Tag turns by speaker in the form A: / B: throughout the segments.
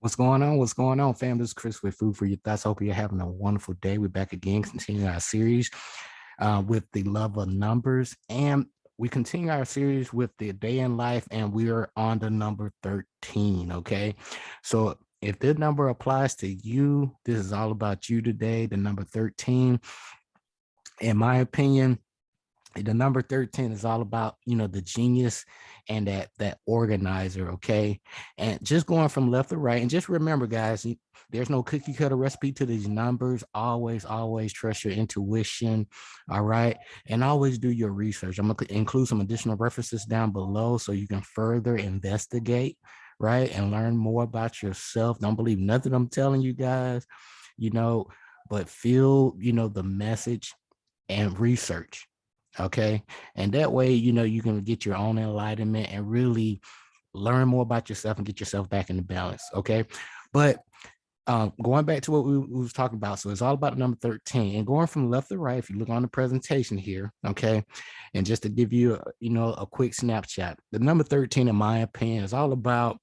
A: What's going on? What's going on, fam? This is Chris with Food for Your Thoughts. Hope you're having a wonderful day. We're back again, continuing our series with the love of numbers. And we continue our series with the day in life, and we are on the number 13. Okay. So if this number applies to you, this is all about you today. The number 13, in my opinion, the number 13 is all about, the genius and that organizer. Okay. And just going from left to right, and just remember, guys, there's no cookie cutter recipe to these numbers. Always trust your intuition. All right. And always do your research. I'm going to include some additional references down below so you can further investigate, right, and learn more about yourself. Don't believe nothing I'm telling you guys, you know but feel, the message and research. Okay. And that way, you can get your own enlightenment and really learn more about yourself and get yourself back into balance. Okay. But going back to what we was talking about. So it's all about number 13 and going from left to right. If you look on the presentation here, okay. And just to give you, a quick snapshot, the number 13, in my opinion, is all about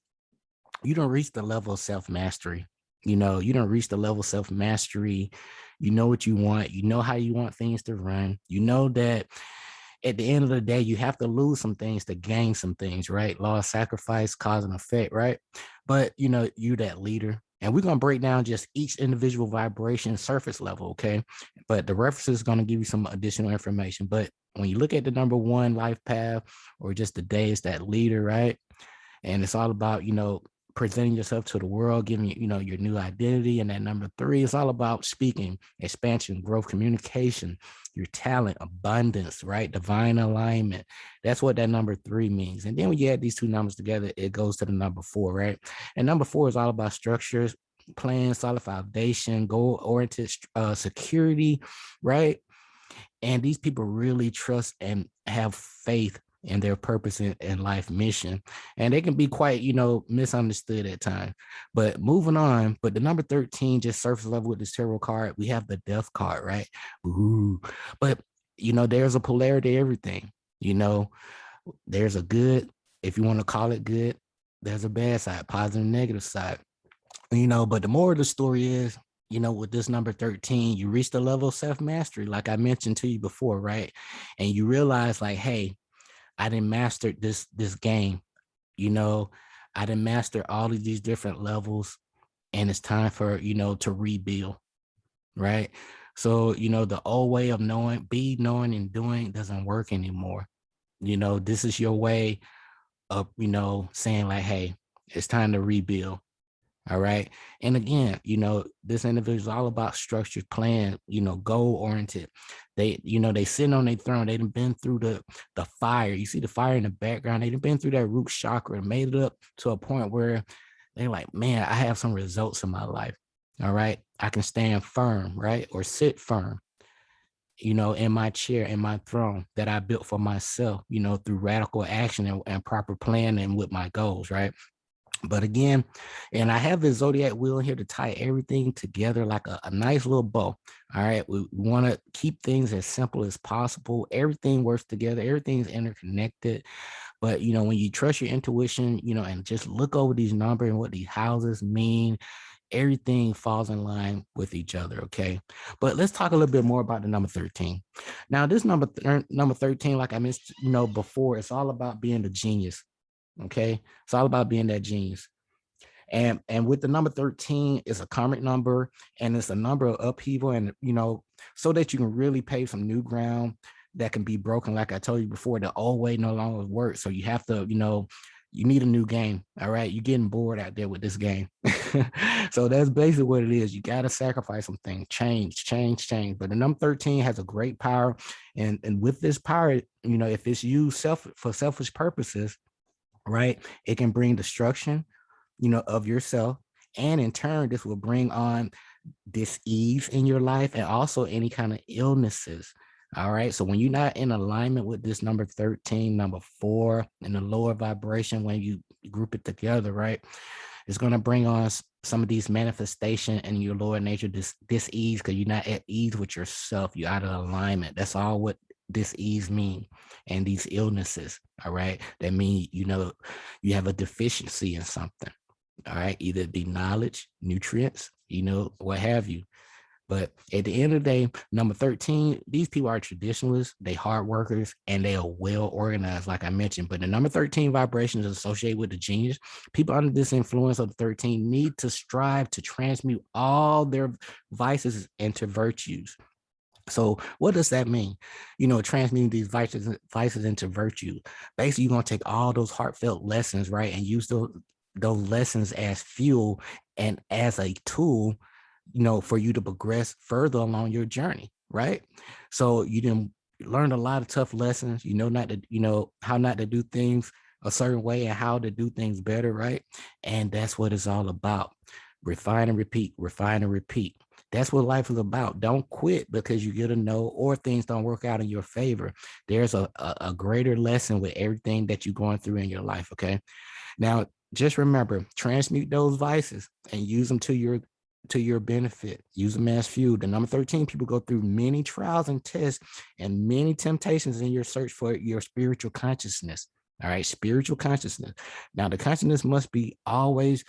A: you don't reach the level of self-mastery. You don't reach the level of self-mastery. You know what you want. You know how you want things to run. You know that at the end of the day, you have to lose some things to gain some things, right? Law of sacrifice, cause and effect, right? But, you that leader. And we're going to break down just each individual vibration surface level, okay? But the reference is going to give you some additional information. But when you look at the number one life path or just the day, it's that leader, right? And it's all about, presenting yourself to the world, giving your new identity. And that number three is all about speaking, expansion, growth, communication, your talent, abundance, right? Divine alignment. That's what that number three means. And then when you add these two numbers together, it goes to the number four, right? And number four is all about structures, plan, solid foundation, goal-oriented security, right? And these people really trust and have faith in their purpose and life mission. And they can be quite, misunderstood at times. But moving on, but the number 13, just surface level with this tarot card, we have the death card, right? Ooh. But, there's a polarity to everything. There's a good, if you want to call it good, there's a bad side, positive, negative side. But the more of the story is, with this number 13, you reach the level of self-mastery, like I mentioned to you before, right? And you realize, like, hey, I didn't master this game. I didn't master all of these different levels, and it's time for, to rebuild, right? So, the old way of knowing and doing doesn't work anymore. This is your way of, saying like, hey, it's time to rebuild. All right. And again, this individual is all about structured plan, goal oriented. They sitting on their throne. They've been through the fire. You see the fire in the background. They've been through that root chakra and made it up to a point where they're like, man, I have some results in my life. All right. I can stand firm, right? Or sit firm, in my chair, in my throne that I built for myself, through radical action and proper planning with my goals, right? But again, and I have this zodiac wheel here to tie everything together like a nice little bow. All right. We want to keep things as simple as possible. Everything works together, everything's interconnected. But, when you trust your intuition, and just look over these numbers and what these houses mean, everything falls in line with each other. Okay. But let's talk a little bit more about the number 13. Now, this number 13, like I mentioned, before, it's all about being the genius. Okay. It's all about being that genius. And with the number 13, it's a karmic number, and it's a number of upheaval, and so that you can really pave some new ground that can be broken. Like I told you before, the old way no longer works. So you have to, you need a new game. All right. You're getting bored out there with this game. So that's basically what it is. You got to sacrifice some things, change. But the number 13 has a great power. And with this power, if it's used for selfish purposes, right, it can bring destruction, of yourself. And in turn, this will bring on dis-ease in your life and also any kind of illnesses. All right. So when you're not in alignment with this number 13, number four, and the lower vibration, when you group it together, right, it's going to bring on some of these manifestation in your lower nature, dis-ease, because you're not at ease with yourself. You're out of alignment. That's all what dis-ease mean. And these illnesses, all right, that mean, you have a deficiency in something. All right, either it be knowledge, nutrients, what have you. But at the end of the day, number 13, these people are traditionalists, they hard workers, and they are well organized, like I mentioned. But the number 13 vibration is associated with the genius. People under this influence of the 13 need to strive to transmute all their vices into virtues. So what does that mean? Transmuting these vices into virtue. Basically, you're gonna take all those heartfelt lessons, right, and use those lessons as fuel and as a tool, for you to progress further along your journey, right? So you didn't learn a lot of tough lessons, not to, how not to do things a certain way and how to do things better, right? And that's what it's all about. Refine and repeat, refine and repeat. That's what life is about. Don't quit because you get a no or things don't work out in your favor. There's a greater lesson with everything that you're going through in your life. Okay. Now, just remember, transmute those vices and use them to your benefit. Use them as fuel. The number 13 people go through many trials and tests and many temptations in your search for your spiritual consciousness. All right, spiritual consciousness. Now, the consciousness must be always,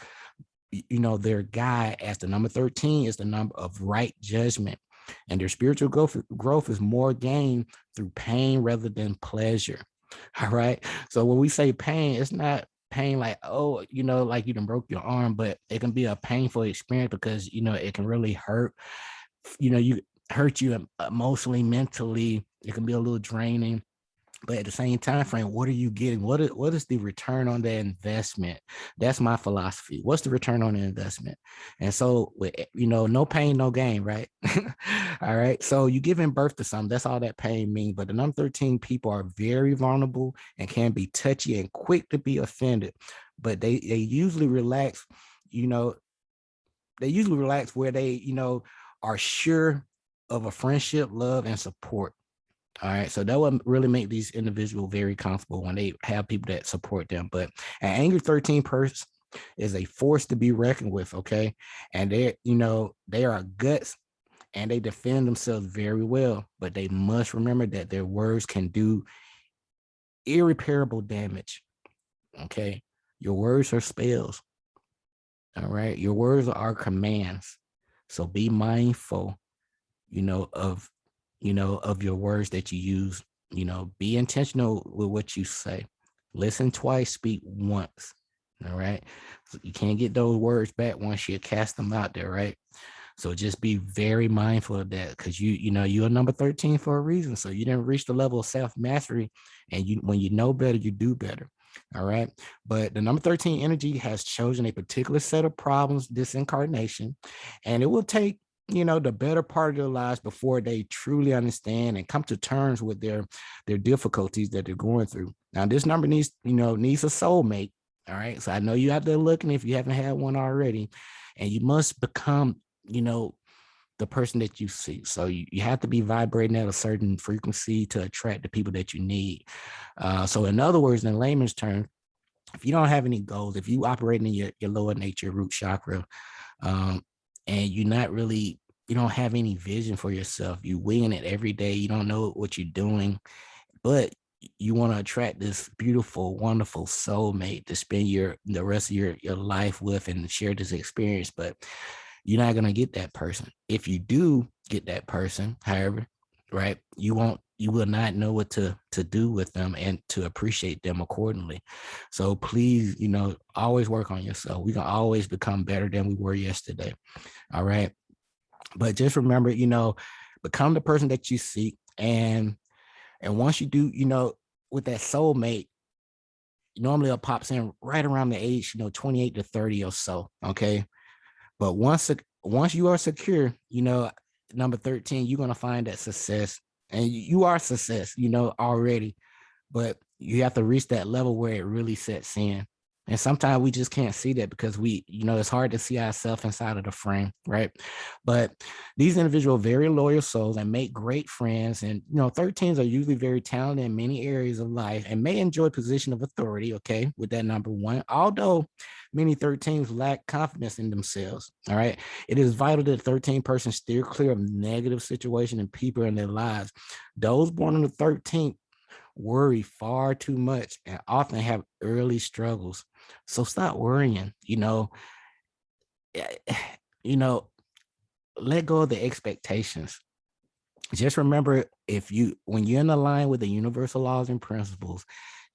A: their guide, as the number 13 is the number of right judgment. And their spiritual growth is more gained through pain rather than pleasure. All right. So when we say pain, it's not pain like, oh, like you done broke your arm, but it can be a painful experience because, it can really hurt, you hurt you emotionally, mentally. It can be a little draining. But at the same time frame, what are you getting? What is the return on the investment? That's my philosophy. What's the return on the investment? And so, with no pain, no gain, right? All right. So you giving birth to something. That's all that pain means. But the number 13 people are very vulnerable and can be touchy and quick to be offended. But they usually relax. They usually relax where they are sure of a friendship, love, and support. All right. So that would really make these individuals very comfortable when they have people that support them. But an angry 13 person is a force to be reckoned with. Okay. And they are guts and they defend themselves very well. But they must remember that their words can do irreparable damage. Okay. Your words are spells. All right. Your words are commands. So be mindful, of of your words that you use. Be intentional with what you say. Listen twice, speak once. All right. So you can't get those words back once you cast them out there, right? So just be very mindful of that because you're a number 13 for a reason. So you didn't reach the level of self-mastery. And when you know better, you do better. All right. But the number 13 energy has chosen a particular set of problems this incarnation, and it will take the better part of their lives before they truly understand and come to terms with their difficulties that they're going through. Now, this number needs a soulmate. All right. So I know you out there looking if you haven't had one already, and you must become, the person that you see. So you have to be vibrating at a certain frequency to attract the people that you need. So in other words, in layman's terms, if you don't have any goals, if you operate in your lower nature root chakra, and you're not really, you don't have any vision for yourself, you winging it every day, you don't know what you're doing, but you want to attract this beautiful, wonderful soulmate to spend the rest of your life with and share this experience. But you're not going to get that person. If you do get that person, however, right, you will not know what to do with them and to appreciate them accordingly. So please, always work on yourself. We can always become better than we were yesterday. All right. But just remember, become the person that you seek. And once you do, with that soulmate, normally it pops in right around the age, 28 to 30 or so. Okay. But once you are secure, number 13, you're going to find that success, and you are success, already, but you have to reach that level where it really sets in. And sometimes we just can't see that because it's hard to see ourselves inside of the frame, right? But these individuals are very loyal souls and make great friends. And, 13s are usually very talented in many areas of life and may enjoy position of authority, okay, with that number 1. Although many 13s lack confidence in themselves, all right? It is vital that 13 person steer clear of negative situations and people in their lives. Those born on the 13th worry far too much and often have early struggles. So stop worrying, you know, let go of the expectations. Just remember, when you're in line with the universal laws and principles,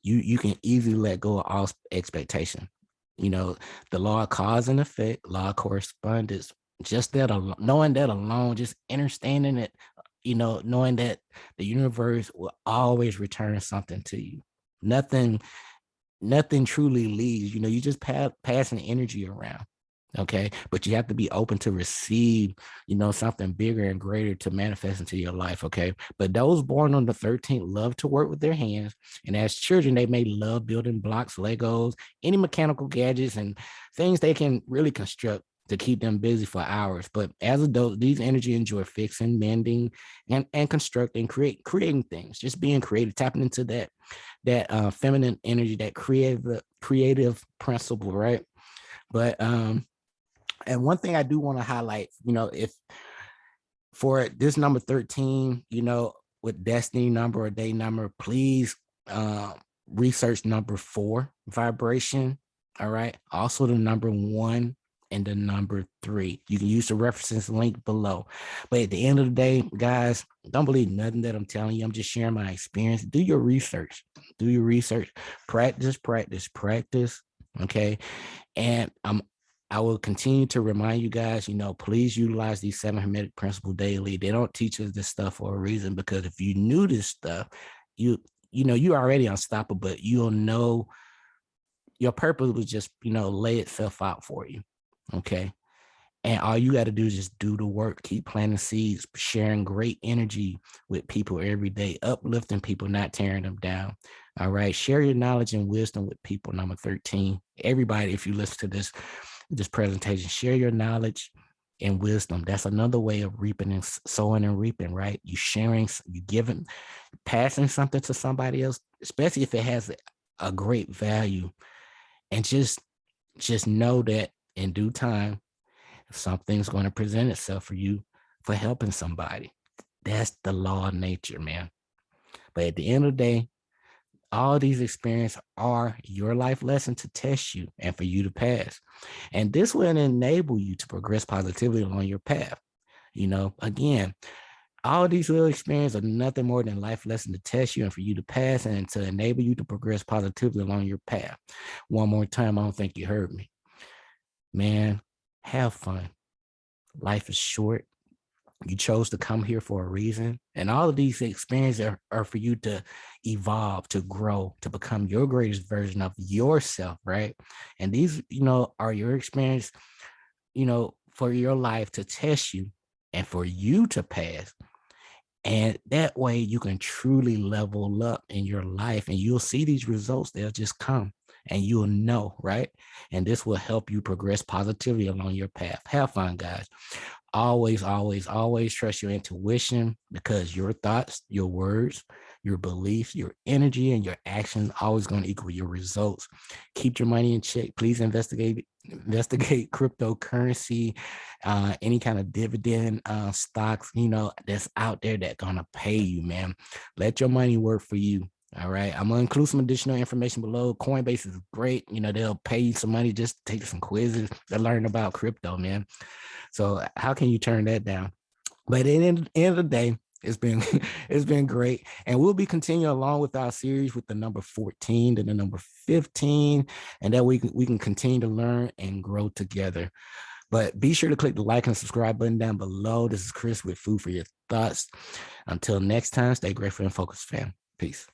A: you can easily let go of all expectation. The law of cause and effect, law of correspondence, just that alone, knowing that alone, just understanding it, knowing that the universe will always return something to you. Nothing truly leaves. You just passing energy around. Okay, but you have to be open to receive, something bigger and greater to manifest into your life. Okay, but those born on the 13th love to work with their hands, and as children they may love building blocks, Legos, any mechanical gadgets and things they can really construct to keep them busy for hours. But as adults, these energy enjoy fixing, mending, and constructing, creating things, just being creative, tapping into that feminine energy, that creative principle, right? But and one thing I do want to highlight, if for this number 13, with destiny number or day number, please research number 4 vibration. All right. Also the number 1 and the number 3. You can use the references link below. But at the end of the day, guys, don't believe nothing that I'm telling you. I'm just sharing my experience. Do your research. Do your research. Practice, practice, practice. Okay. And I will continue to remind you guys, please utilize these 7 Hermetic principles daily. They don't teach us this stuff for a reason, because if you knew this stuff, you're already unstoppable, but you'll know your purpose was just, lay itself out for you. Okay. And all you got to do is just do the work, keep planting seeds, sharing great energy with people every day, uplifting people, not tearing them down. All right. Share your knowledge and wisdom with people. Number 13. Everybody, if you listen to this presentation, share your knowledge and wisdom. That's another way of reaping and sowing and reaping, right? You sharing, you giving, passing something to somebody else, especially if it has a great value. And just know that in due time, something's going to present itself for you for helping somebody. That's the law of nature, man. But at the end of the day, all these experiences are your life lesson to test you and for you to pass. And this will enable you to progress positively along your path. Again, all these little experiences are nothing more than life lesson to test you and for you to pass and to enable you to progress positively along your path. One more time, I don't think you heard me. Man, have fun. Life is short. You chose to come here for a reason. And all of these experiences are for you to evolve, to grow, to become your greatest version of yourself, right? And these, are your experience, for your life to test you and for you to pass. And that way you can truly level up in your life and you'll see these results. They'll just come and you'll know, right? And this will help you progress positively along your path. Have fun, guys. Always, always, always trust your intuition, because your thoughts, your words, your beliefs, your energy, and your actions always going to equal your results. Keep your money in check. Please investigate cryptocurrency, any kind of dividend stocks, that's out there that's gonna pay you, man. Let your money work for you. All right. I'm gonna include some additional information below. Coinbase is great. They'll pay you some money just to take some quizzes to learn about crypto, man. So how can you turn that down? But at the end of the day, it's been it's been great. And we'll be continuing along with our series with the number 14 to the number 15. And that we can continue to learn and grow together. But be sure to click the like and subscribe button down below. This is Chris with Food for Your Thoughts. Until next time, stay grateful and focused, fam. Peace.